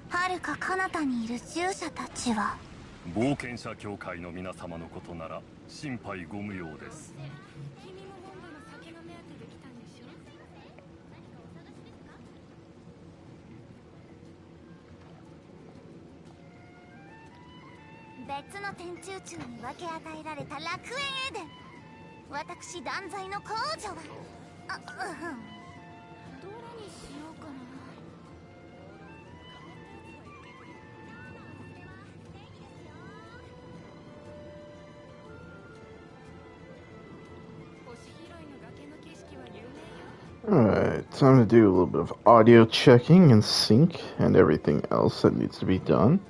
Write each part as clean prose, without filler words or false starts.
はるか彼方にいる従者たちは冒険者協会の皆様のことなら心配ご無用です。別の天中宙に分け与えられた楽園エデン。私断罪の公女がどれにしようかな。Alright, time to do a little bit of audio checking and sync and everything else that needs to be done.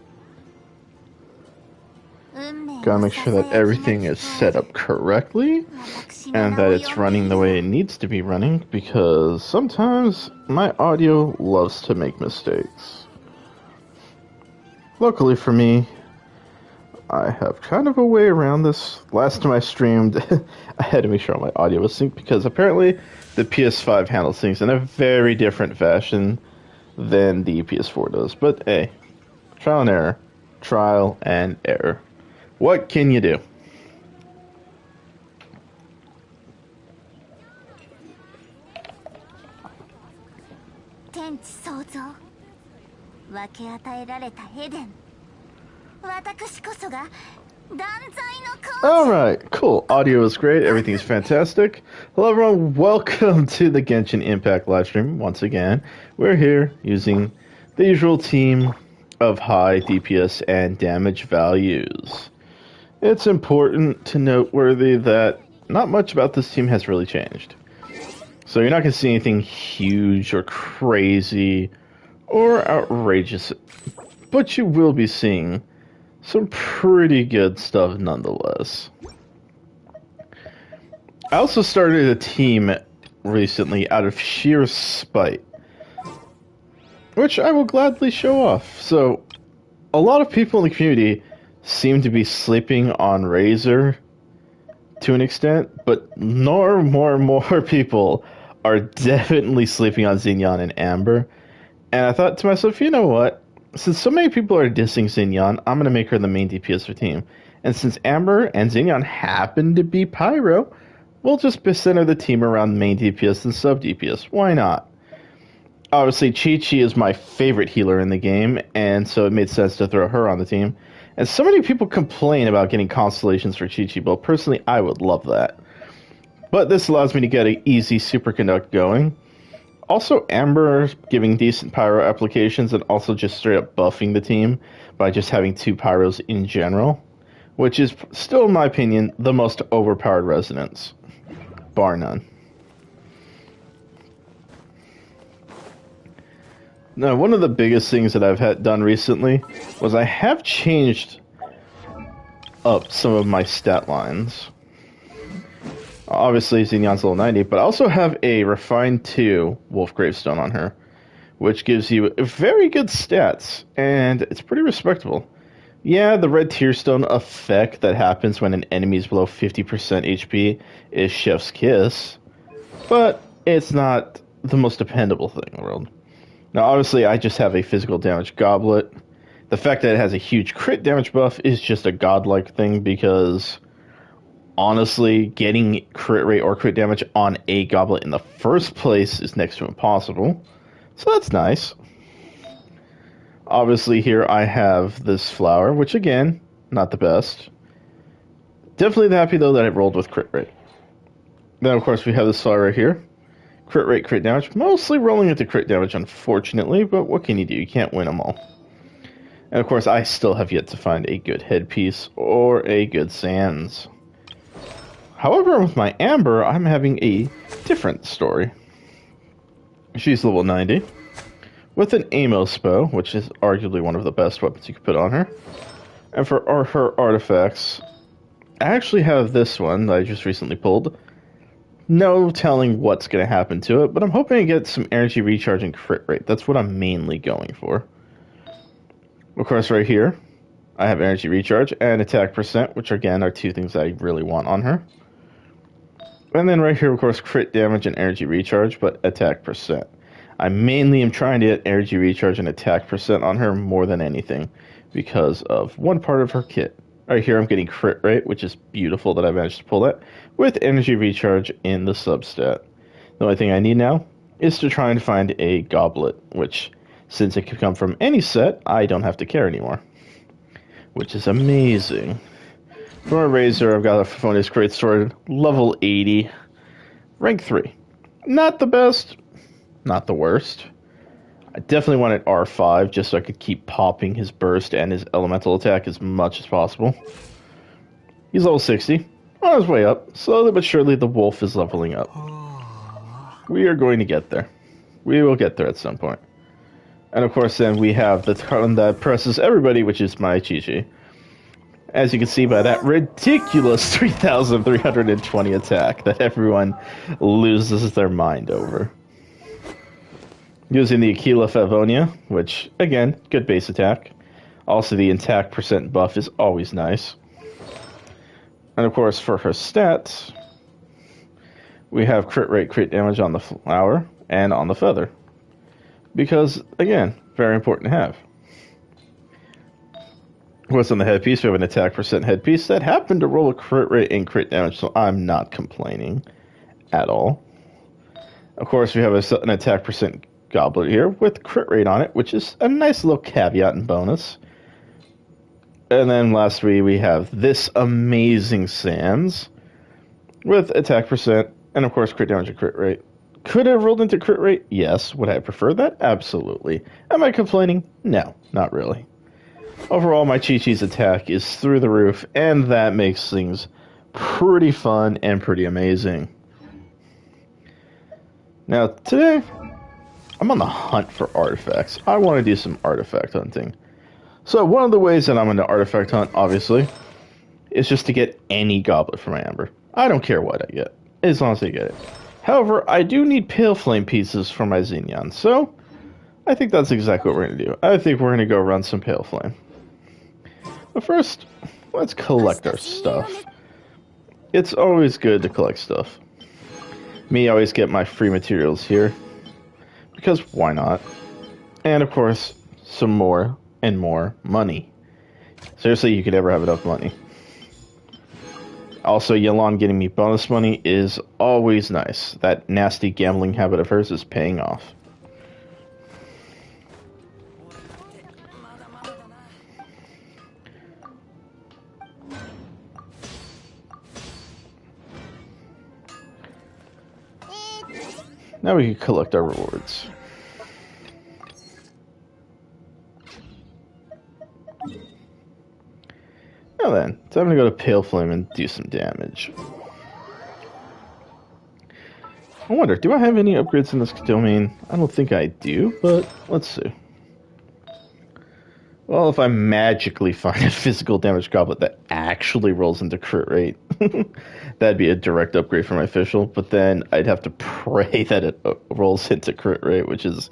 Gotta make sure that everything is set up correctly and that it's running the way it needs to be running, because sometimes my audio loves to make mistakes. Luckily for me, I have kind of a way around this. Last time I streamed, I had to make sure all my audio was synced because apparently the PS5 handles things in a very different fashion than the PS4 does. But hey, trial and error. Trial and error. What can you do? Alright, cool. Audio is great. Everything is fantastic. Hello everyone, welcome to the GenshinImpact livestream. Once again, we're here using the usual team of high DPS and damage values. It's important to noteworthy that not much about this team has really changed. So you're not going to see anything huge or crazy or outrageous, but you will be seeing some pretty good stuff nonetheless. I also started a team recently out of sheer spite, which I will gladly show off. So, a lot of people in the community seem to be sleeping on Razor to an extent, but more and more people are definitely sleeping on Xinyan and Amber. And I thought to myself, you know what? Since so many people are dissing Xinyan, I'm going to make her the main DPS for the team. And since Amber and Xinyan happen to be Pyro, we'll just center the team around main DPS and sub DPS. Why not? Obviously, Chi-Chi is my favorite healer in the game, and so it made sense to throw her on the team. And so many people complain about getting constellations for Chi-Chi, but personally, I would love that. But this allows me to get an easy superconduct going. Also, Amber giving decent pyro applications and also just straight up buffing the team by just having 2 pyros in general, which is still, in my opinion, the most overpowered resonance, bar none. Now, one of the biggest things that I've done recently was I have changed up some of my stat lines. Obviously, Xinyan's level 90, but I also have a Refined 2 Wolf Gravestone on her, which gives you very good stats, and it's pretty respectable. Yeah, the Red Tearstone effect that happens when an enemy is below 50% HP is Chef's Kiss, but it's not the most dependable thing in the world. Now, obviously, I just have a physical damage goblet. The fact that it has a huge crit damage buff is just a godlike thing because, honestly, getting crit rate or crit damage on a goblet in the first place is next to impossible. So that's nice. Obviously, here I have this flower, which, again, not the best. Definitely happy, though, that it rolled with crit rate. Then, of course, we have this flower right here. Crit rate, crit damage. Mostly rolling into crit damage, unfortunately, but what can you do? You can't win them all. And, of course, I still have yet to find a good headpiece or a good sands. However, with my Amber, I'm having a different story. She's level 90, with an Amos bow, which is arguably one of the best weapons you could put on her. And for her artifacts, I actually have this one that I just recently pulled. No telling what's going to happen to it, but I'm hoping to get some energy recharge and crit rate. That's what I'm mainly going for. Of course, right here, I have energy recharge and attack percent, which again are 2 things I really want on her. And then right here, of course, crit damage and energy recharge, but attack percent. I mainly am trying to get energy recharge and attack percent on her more than anything because of one part of her kit. Right here I'm getting crit rate, which is beautiful that I managed to pull that, with energy recharge in the substat. The only thing I need now is to try and find a goblet, which, since it can come from any set, I don't have to care anymore. Which is amazing. For a Razor, I've got a Favonius Greatsword, level 80, rank 3. Not the best, not the worst. I definitely wanted R5 just so I could keep popping his burst and his elemental attack as much as possible. He's level 60, on his way up. Slowly but surely the wolf is leveling up. We are going to get there. We will get there at some point. And of course then we have the turn that presses everybody, which is my Chi-Chi. As you can see by that ridiculous 3,320 attack that everyone loses their mind over. Using the Aquila Favonia, which, again, good base attack. Also, the attack percent buff is always nice. And of course, for her stats, we have crit rate, crit damage on the flower and on the feather. Because, again, very important to have. What's on the headpiece? We have an attack percent headpiece that happened to roll a crit rate and crit damage, so I'm not complaining at all. Of course, we have an attack percent goblet here with crit rate on it, which is a nice little caveat and bonus. And then lastly, we have this amazing Sans with attack percent and of course crit damage and crit rate. Could I have rolled into crit rate? Yes. Would I prefer that? Absolutely. Am I complaining? No, not really. Overall, my Chi-Chi's attack is through the roof, and that makes things pretty fun and pretty amazing. Now, today, I'm on the hunt for artifacts. I want to do some artifact hunting. So one of the ways that I'm going to artifact hunt, obviously, is just to get any goblet for my Amber. I don't care what I get, as long as I get it. However, I do need Pale Flame pieces for my Xenion, so I think that's exactly what we're going to do. I think we're going to go run some Pale Flame. But first, let's collect our stuff. It's always good to collect stuff. Me, I always get my free materials here. Because why not? And of course, some more and more money. Seriously, you could never have enough money. Also, Yalon getting me bonus money is always nice. That nasty gambling habit of hers is paying off. Now we can collect our rewards. Now then, it's time to go to Pale Flame and do some damage. I wonder, do I have any upgrades in this domain? I don't think I do, but let's see. Well, if I magically find a physical damage goblet that actually rolls into crit rate, that'd be a direct upgrade for my official, but then I'd have to pray that it rolls into crit rate, which is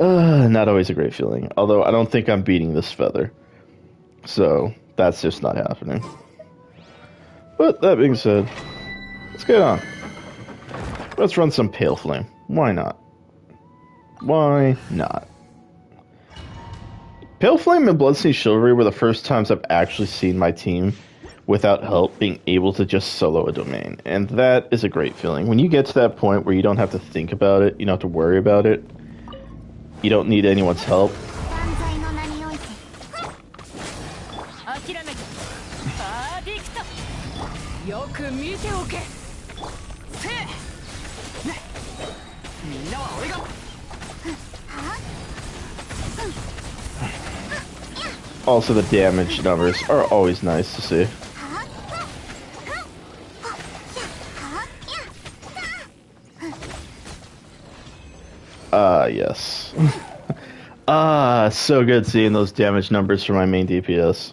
not always a great feeling. Although I don't think I'm beating this feather. So that's just not happening. But that being said, let's get on. Let's run some Pale Flame. Why not? Why not? Pale Flame and Bloodstained Chivalry were the first times I've actually seen my team, without help, being able to just solo a domain. And that is a great feeling. When you get to that point where you don't have to think about it, you don't have to worry about it, you don't need anyone's help. Also, the damage numbers are always nice to see. Yes. So good seeing those damage numbers for my main DPS.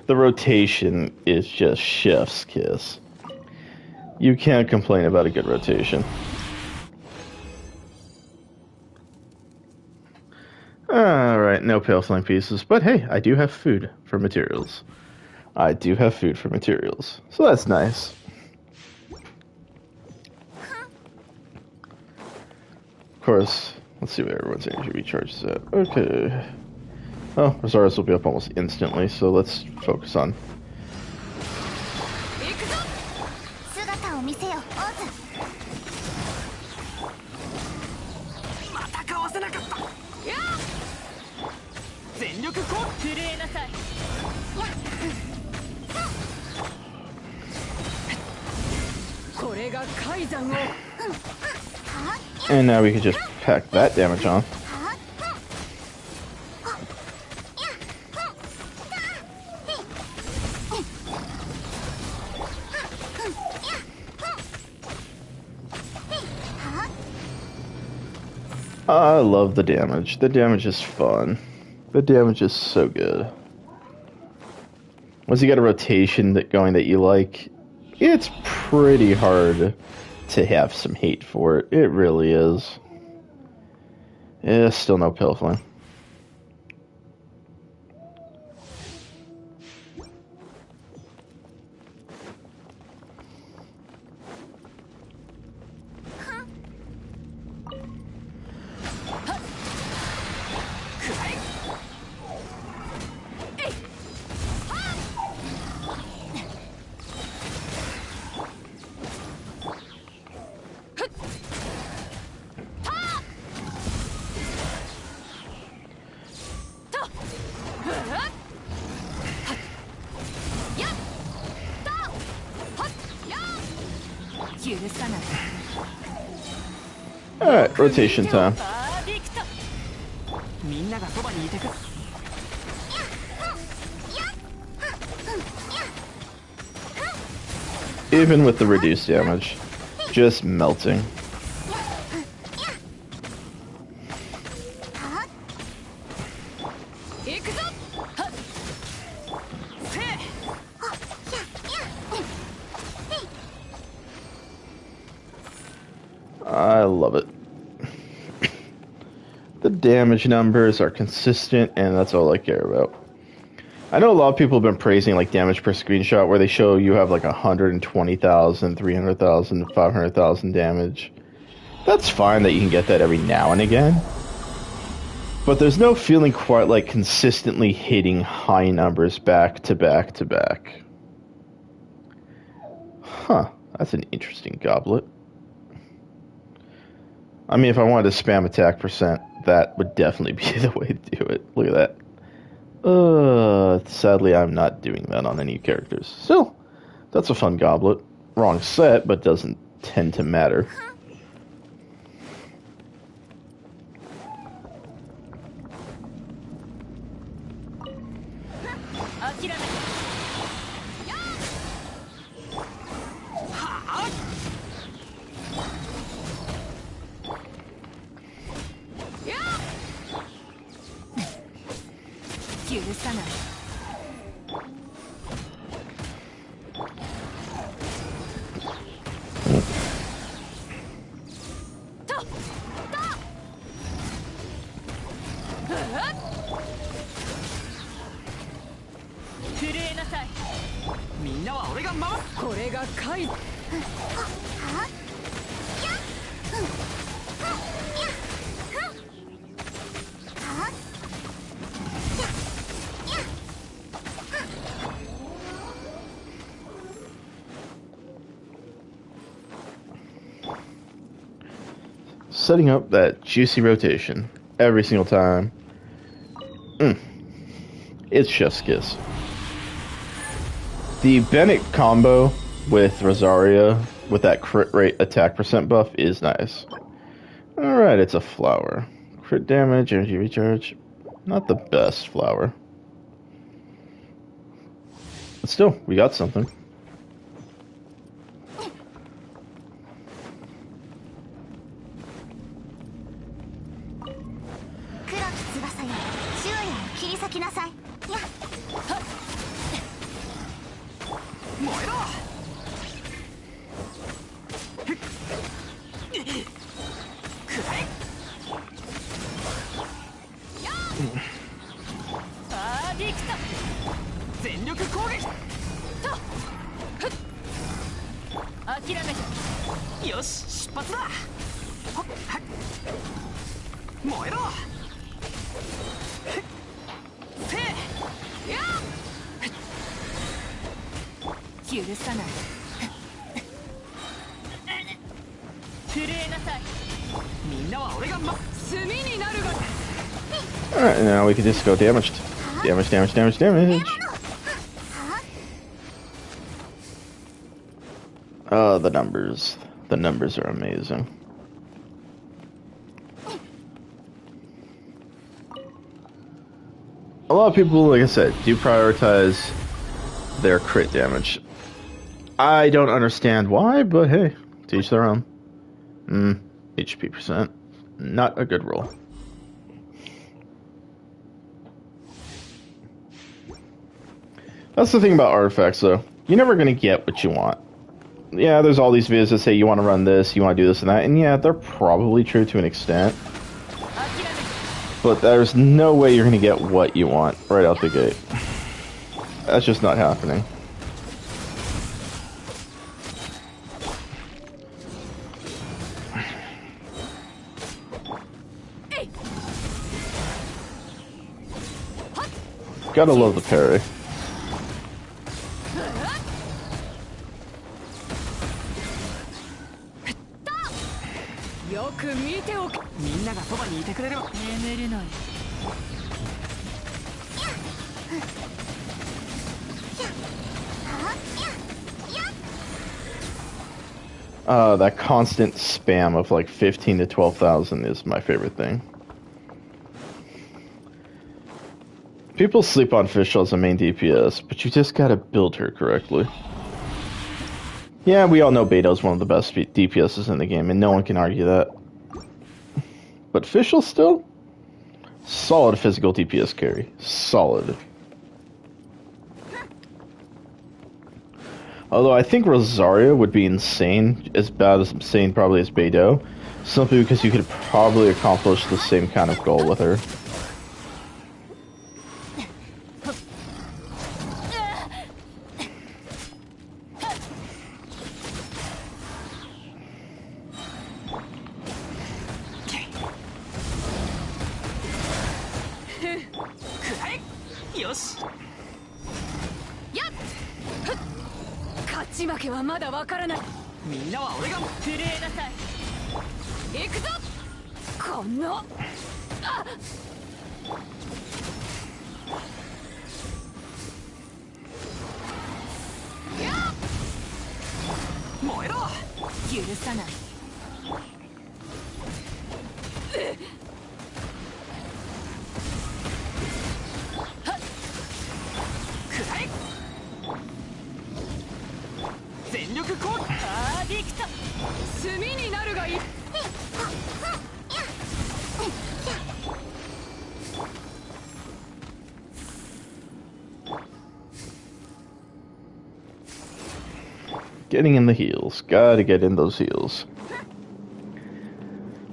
The rotation is just chef's kiss. You can't complain about a good rotation. Alright, no Pale Flame pieces, but hey, I do have food for materials. I do have food for materials, so that's nice. Of course, let's see what everyone's energy recharges at. Okay. Oh, Rosaria's will be up almost instantly, so let's focus on. 姿を見せよオズ。またかわせなかった。やあ全力こう震えなさい。これが海山を。 And now we can just pack that damage on. I love the damage. The damage is fun. The damage is so good. Once you get a rotation going that you like, it's pretty hard to have some hate for it. It really is. Yeah, still no pill flame. Alright, rotation time. Even with the reduced damage, just melting. I love it. The damage numbers are consistent, and that's all I care about. I know a lot of people have been praising like damage per screenshot, where they show you have like 120,000, 300,000, 500,000 damage. That's fine that you can get that every now and again, but there's no feeling quite like consistently hitting high numbers back to back to back. Huh, that's an interesting goblet. I mean, if I wanted to spam attack percent, that would definitely be the way to do it. Look at that. Sadly, I'm not doing that on any characters. Still, that's a fun goblet. Wrong set, but doesn't tend to matter. Setting up that juicy rotation every single time. It's chef's kiss. The Bennett combo with Rosaria with that crit rate attack percent buff is nice. Alright, it's a flower. Crit damage, energy recharge. Not the best flower. But still, we got something. 燃えろせや許さない震えなさいみんなは俺が炭になるが Alright, now we can just go damaged. Damage, damage, damage, damage. Oh, the numbers. The numbers are amazing. A lot of people, like I said, do prioritize their crit damage. I don't understand why, but hey, to each their own. HP percent. Not a good roll. That's the thing about artifacts, though. You're never going to get what you want. Yeah, there's all these videos that say you want to run this, you want to do this and that, and yeah, they're probably true to an extent. But there's no way you're going to get what you want right out the gate. That's just not happening. Gotta love the parry. That constant spam of like 15 to 12,000 is my favorite thing. People sleep on Fischl as a main DPS, but you just gotta build her correctly. Yeah, we all know Beto's one of the best DPSs in the game, and no one can argue that. But Fischl still? Solid physical DPS carry. Solid. Although I think Rosaria would be insane, as bad as insane probably as Beto, simply because you could probably accomplish the same kind of goal with her. Getting in the heels. Gotta get in those heels.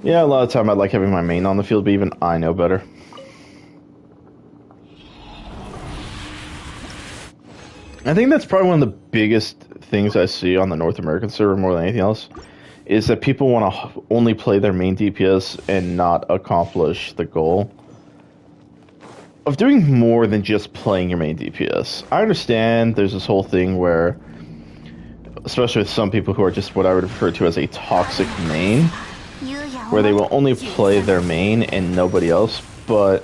Yeah, a lot of time I'd like having my main on the field, but even I know better. I think that's probably one of the biggest things I see on the North American server more than anything else, is that people want to only play their main DPS and not accomplish the goal of doing more than just playing your main DPS. I understand there's this whole thing where, especially with some people who are just what I would refer to as a toxic main, where they will only play their main and nobody else, but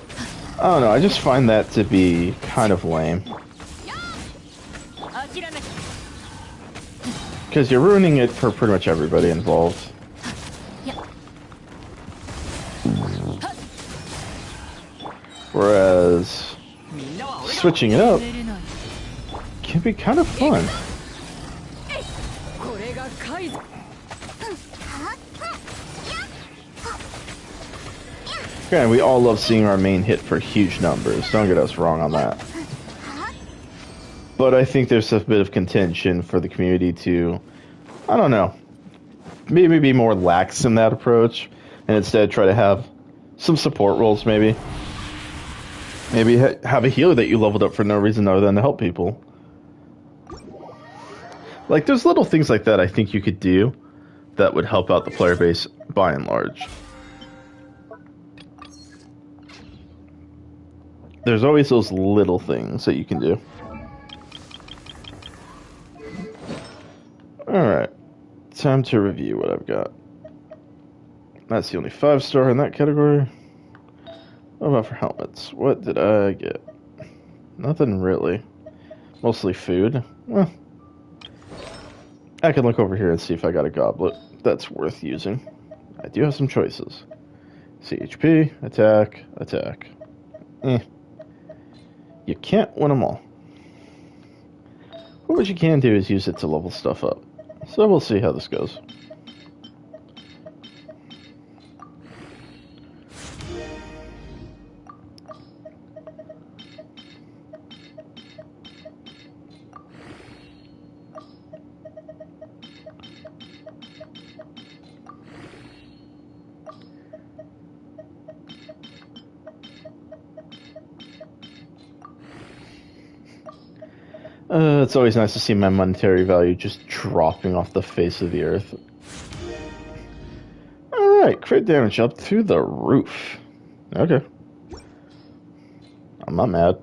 I don't know, I just find that to be kind of lame. Because you're ruining it for pretty much everybody involved. Whereas switching it up can be kind of fun. Okay, we all love seeing our main hit for huge numbers, don't get us wrong on that. But I think there's a bit of contention for the community to, I don't know, maybe be more lax in that approach, and instead try to have some support roles maybe. Maybe have a healer that you leveled up for no reason other than to help people. Like, there's little things like that I think you could do that would help out the player base by and large. there's always those little things that you can do. Alright, time to review what I've got. That's the only 5-star in that category. What about for helmets? What did I get? Nothing really. Mostly food. Well, I can look over here and see if I got a goblet that's worth using. I do have some choices. CHP, attack, attack. You can't win them all. But what you can do is use it to level stuff up. So we'll see how this goes. It's always nice to see my monetary value just dropping off the face of the earth. Alright, crit damage up through the roof. Okay. I'm not mad.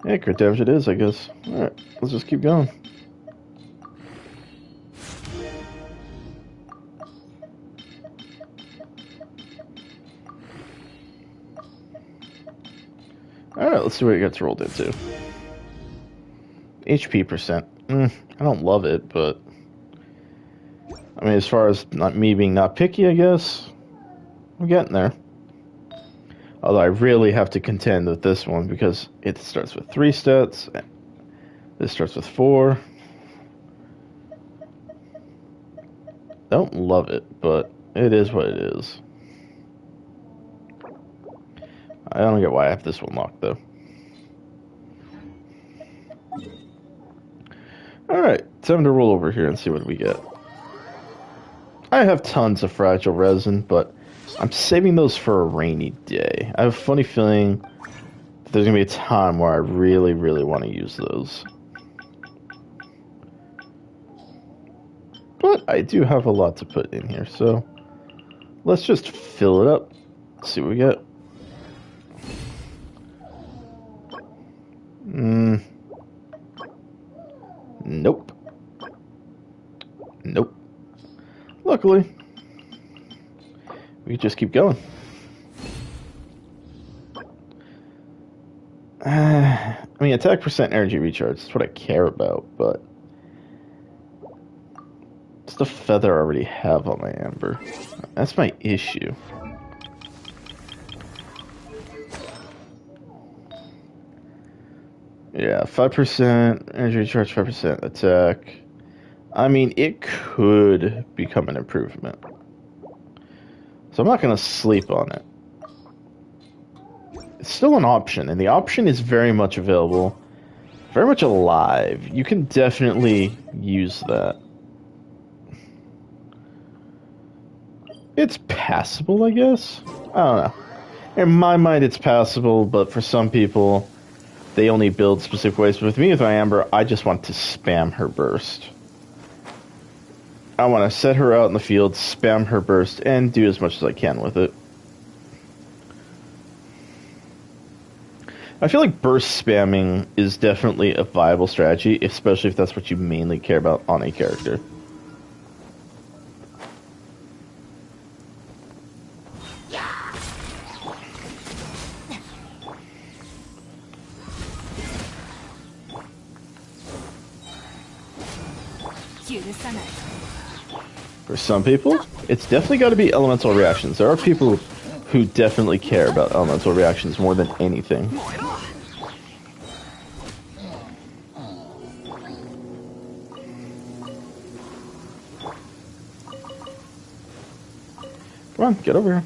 Yeah, crit damage it is, I guess. Alright, let's just keep going. Alright, let's see what it gets rolled into. HP percent. I don't love it, but... I mean, as far as me being not picky, I guess... I'm getting there. Although I really have to contend with this one, because it starts with 3 stats. This starts with 4. Don't love it, but it is what it is. I don't get why I have this one locked, though. Alright, time to roll over here and see what we get. I have tons of fragile resin, but I'm saving those for a rainy day. I have a funny feeling that there's going to be a time where I really, really want to use those. But I do have a lot to put in here, so let's just fill it up. See what we get. Nope. Nope. Luckily, we just keep going. I mean, attack percent energy recharge. That's what I care about, but it's the feather I already have on my amber. That's my issue. Yeah, 5% energy recharge, 5% attack. I mean, it could become an improvement. So I'm not going to sleep on it. It's still an option, and the option is very much available. Very much alive. You can definitely use that. It's passable, I guess? I don't know. In my mind, it's passable, but for some people, they only build specific ways. But with me, with my Amber, I just want to spam her burst. I want to set her out in the field, spam her burst, and do as much as I can with it. I feel like burst spamming is definitely a viable strategy, especially if that's what you mainly care about on a character. For some people, it's definitely got to be elemental reactions. There are people who definitely care about elemental reactions more than anything. Come on, get over here.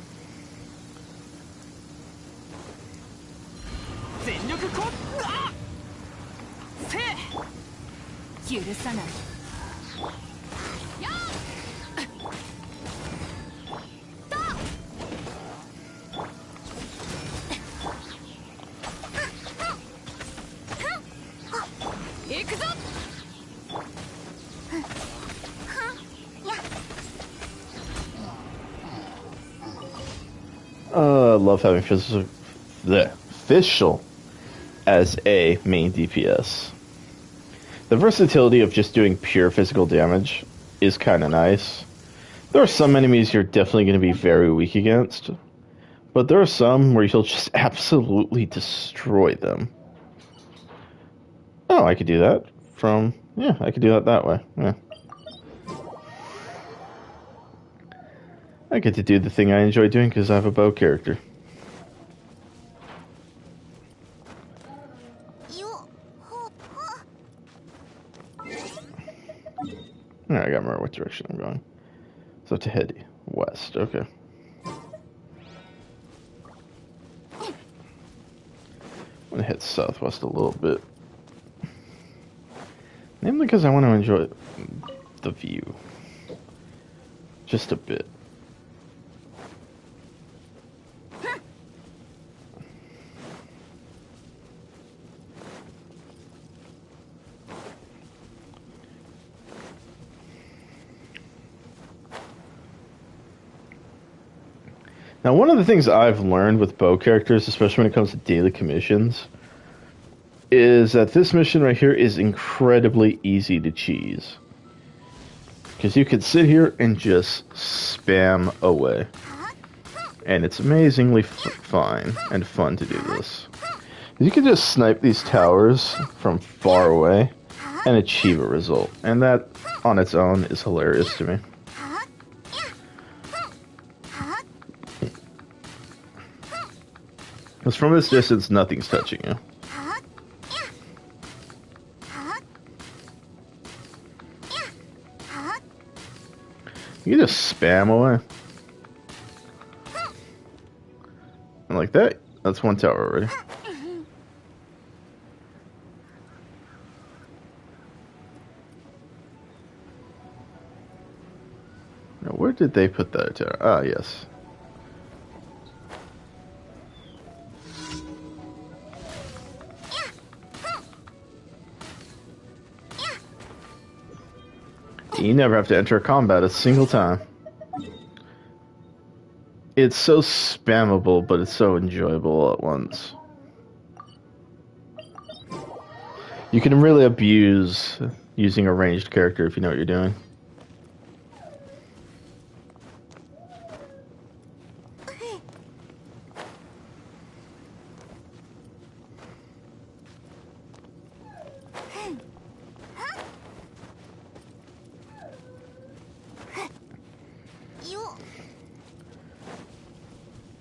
Love having Fischl as a main DPS. The versatility of just doing pure physical damage is kind of nice. There are some enemies you're definitely going to be very weak against, but there are some where you'll just absolutely destroy them. Oh, I could do that from... Yeah, I could do that way. Yeah. I get to do the thing I enjoy doing because I have a bow character. Alright, I gotta remember what direction I'm going. So to head west, okay. I'm gonna head southwest a little bit. Mainly because I want to enjoy the view. Just a bit. Now, one of the things I've learned with bow characters, especially when it comes to daily commissions, is that this mission right here is incredibly easy to cheese. Because you can sit here and just spam away. And it's amazingly fine and fun to do this. You can just snipe these towers from far away and achieve a result. And that, on its own, is hilarious to me. Because from this distance, nothing's touching you. You can just spam away. And like that, that's one tower already. Now, where did they put that tower? Ah, yes. You never have to enter a combat a single time. It's so spammable, but it's so enjoyable all at once. You can really abuse using a ranged character if you know what you're doing.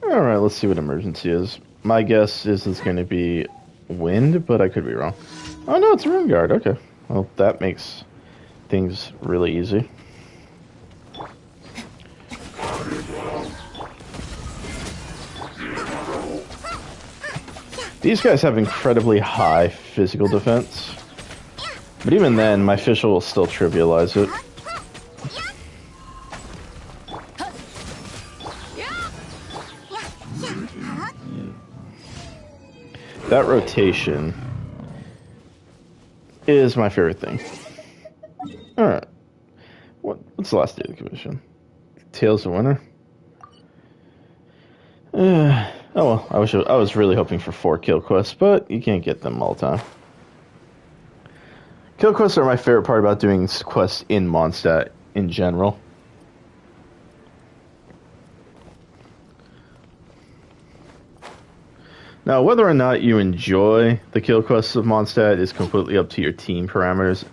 Alright, let's see what emergency is. My guess is it's going to be wind, but I could be wrong. Oh no, it's Rune Guard. Okay. Well, that makes things really easy. These guys have incredibly high physical defense. But even then, my Fischl will still trivialize it. That rotation is my favorite thing. Alright. What's the last day of the commission? Tales of Winter? Oh well, I was really hoping for 4 kill quests, but you can't get them all the time. Kill quests are my favorite part about doing quests in Mondstadt in general. Now, whether or not you enjoy the kill quests of Mondstadt is completely up to your team parameters.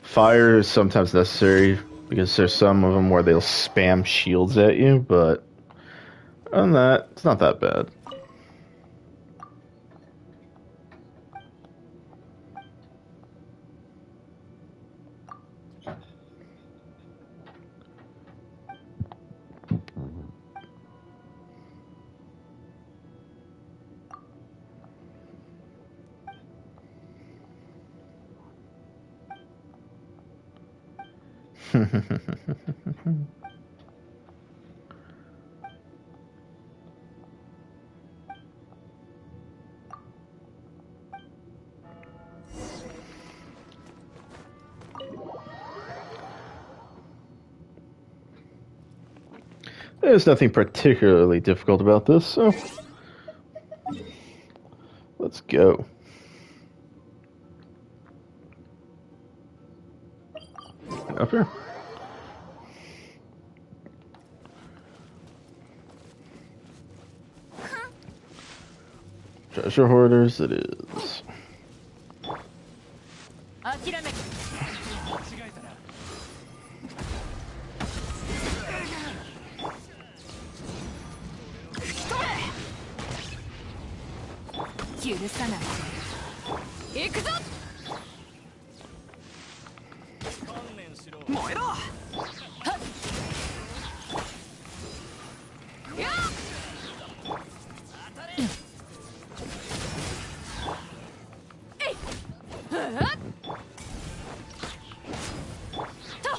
Fire is sometimes necessary because there's some of them where they'll spam shields at you, but other than that, it's not that bad. There's nothing particularly difficult about this, so let's go. Up here. Treasure hoarders it is. 諦め 許さない行くぞ燃えろはっやっえいはっと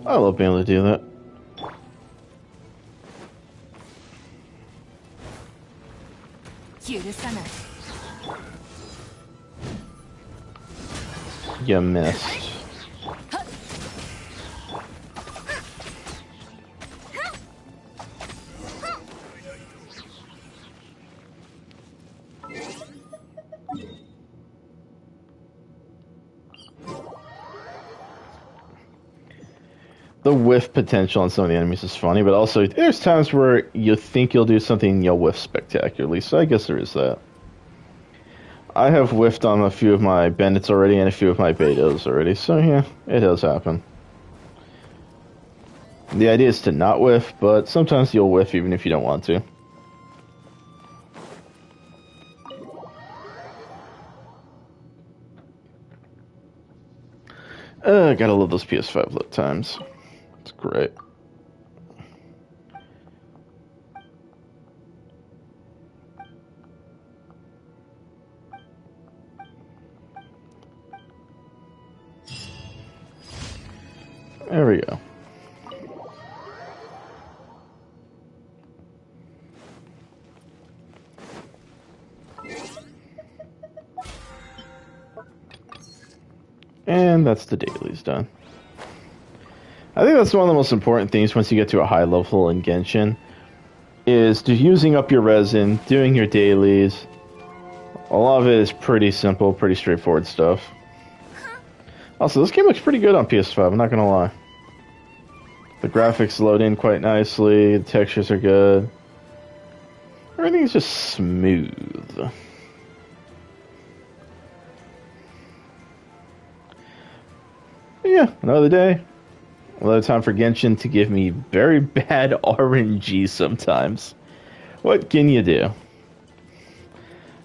I love being able to do that. You missed. The whiff potential on some of the enemies is funny, but also there's times where you think you'll do something and you'll whiff spectacularly, so I guess there is that. I have whiffed on a few of my bandits already and a few of my betas already, so yeah, it does happen. The idea is to not whiff, but sometimes you'll whiff even if you don't want to. Gotta love those PS5 load times. It's great. There we go. And that's the dailies done. I think that's one of the most important things once you get to a high level in Genshin, is using up your resin, doing your dailies. A lot of it is pretty simple, pretty straightforward stuff. Also, this game looks pretty good on PS5, I'm not gonna lie. The graphics load in quite nicely, the textures are good. Everything's just smooth. But yeah, another day. Another time for Genshin to give me very bad RNG sometimes. What can you do?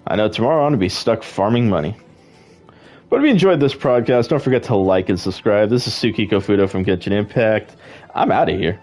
I know tomorrow I'm going to be stuck farming money. But if you enjoyed this podcast, don't forget to like and subscribe. This is Tsukiko Fudo from GenshinImpact. I'm out of here.